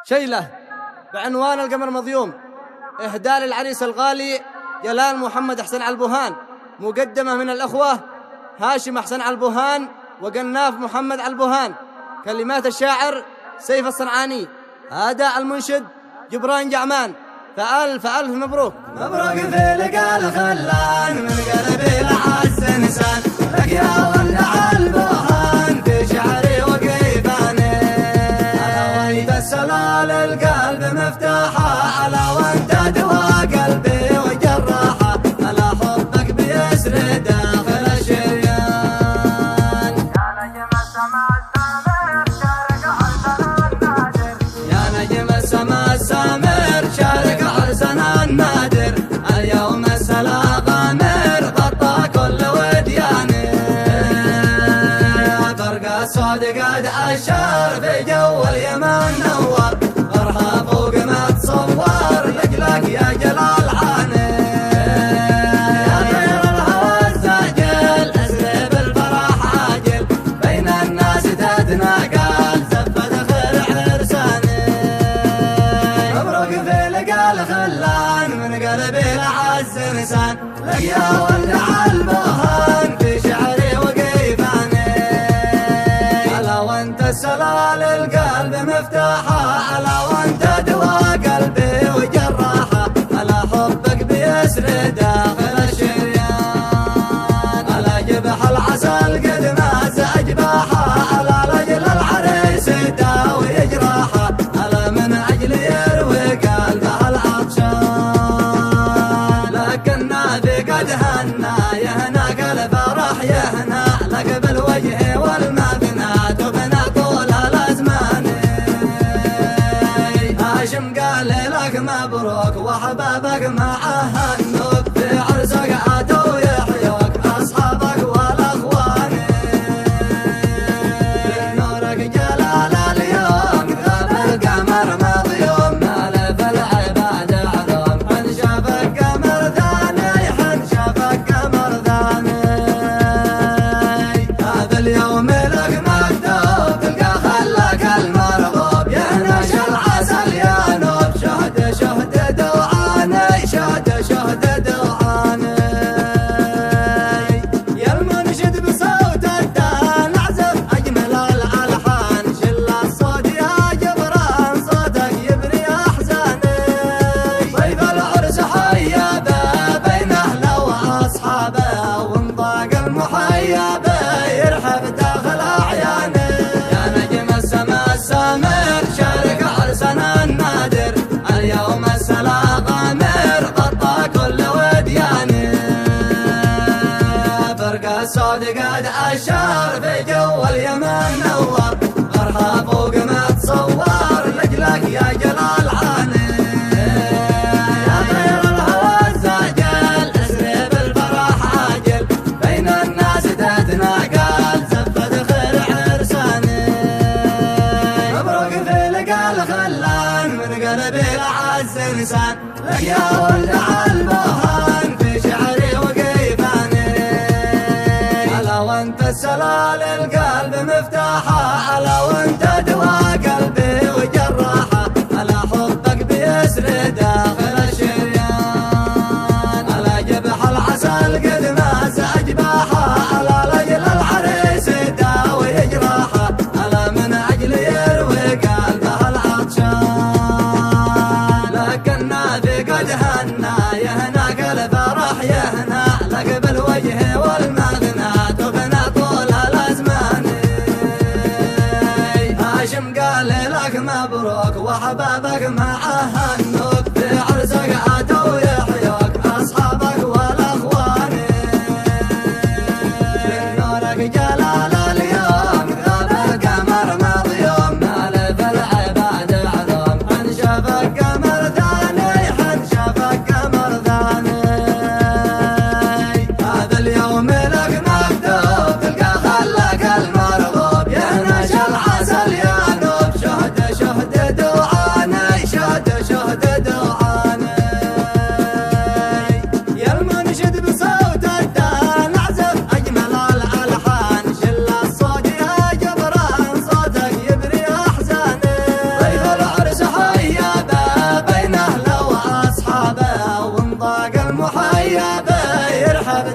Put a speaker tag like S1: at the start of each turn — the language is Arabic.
S1: شيلة بعنوان القمر مضيوم، إهداء للعريس الغالي جلال محمد حسن علبوهان، مقدمة من الأخوة هاشم حسن علبوهان وقناف محمد علبوهان. كلمات الشاعر سيف الصنعاني، أداء المنشد جبران جعمان. فألف ألف مبروك.
S2: مبروك في لقاء الخلان من قلبي لعز نسان، لك يا ولد علبوهان في شعري وقيفاني. ألا وانت السلال القلب مفتاحة، ألا وانت دوا قلبي وجراحة، ألا حبك بيسري داخل الشريان. يا نجم السماء السامر شارك حسن النادر، يا نجم السماء السامر شارك حسن النادر. اليوم السلا غامر غطى كل ودياني، برق الصوت قد أشار في جو اليمن نور، فرحة فوق ما تصور لك يا جلال عاني. يا طير الهوى الزاجل اسري بالفرح عاجل، بين الناس تتناقل زفة خير عرساني. مبروك في لقاء الخلان من قلبي لعز نسان، لك يا ولد علبوهان في شعري وقيفاني. ألا وانت السلال القلب مفتاحة، ألا وانت دوا قلبي وجراحة، ألا حبك بيسري داخل الشريان. ألا جبح العسل قد ماز أجباحة، ألا لجل العريس يداوي جراحة، ألا من أجل يروي قلبه العطشان. لكن نادي قد هنا يهنا قلب فرح يهنا، لك بالوجه والمبنات وبنا طول الأزمان. هاشم قال لك مبروك وحبابك معه هنوك، في عرسك عاتوا يحيوك أصحابك والأخوان. نورك جلال اليوم غاب القمر مضيوم، ألف العباد علوم حن شافك قمر ثاني، حن شافك قمر ثاني. هذا اليوم لك مكتوب تلقى خلك المرغوب، يهنش العسل يا نوب شهد شهد دوعاني، شهد شهد دوعاني. يا المنشد بصوت الدان اعزف اجمل الالحان، شل الصوت يا جبران صوتك يبري احزاني. ضيف العرس حيا به بين اهله واصحابه، وانطاق المحيا به يرحب داخل اعيانه. يا نجم السماء السامر شارك عرسنا النادر، اليوم السلا غامر غطى كل ودياني. برق الصوت قد أشار في جو اليمن نور، فرحة فوق ما تصور لك يا جلال عاني. يا طير الهوى الزاجل اسري بالفرح عاجل، بين الناس تتناقل زفة خير عرساني. مبروك في لقاء الخلان من قلبي لعز نسان، لك يا ولد علبوهان في شعري وقيفاني. ألا وانت السلال القلب مفتاحة، ألا وانت دوا قلبي وجراحة، ألا حبك بيسري داخل الشريان. ألا جبح العسل قد ماز أجباحة، ألا لجل العريس يداوي جراحة، ألا من أجل يروي قلبه العطشان. لكن نادي قد هنا يهنا قلب فرح يهنا، لك بالوجه والمغنات وبنا طول الأزمان. هاشم قال لك مبروك وحبابك معه هنوك، في عرسك عاتوا يحيوك أصحابك والأخوان. نورك جلال اليوم غاب القمر مضيوم، ألف العباد علوم حن شافك قمر ثاني، حن شافك قمر ثاني. هذا اليوم لك مكتوب تلقى خلك المرغوب، يهنش العسل يا نوب شهد شهد دوعاني، شهد شهد دوعاني. طيب يرحب